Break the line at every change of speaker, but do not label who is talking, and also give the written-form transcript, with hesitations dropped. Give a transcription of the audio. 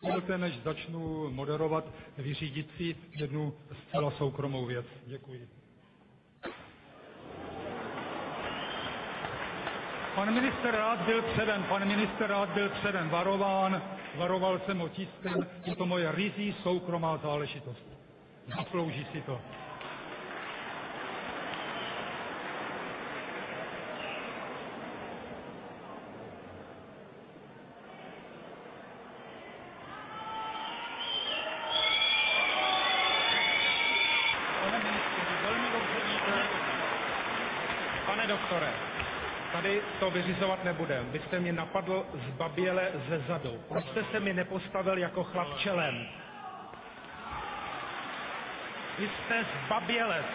Dovolte, než začnu moderovat, vyřídit si jednu zcela soukromou věc. Děkuji. Pan minister rád byl předem varován, varoval jsem ho tiskem, je to moje ryzí soukromá záležitost. Zaslouží si to.
Pane doktore, tady to vyřizovat nebudem. Vy jste mě napadl zbaběle ze zadu. Proč jste se mi nepostavil jako chlap čelem? Vy jste zbabělec.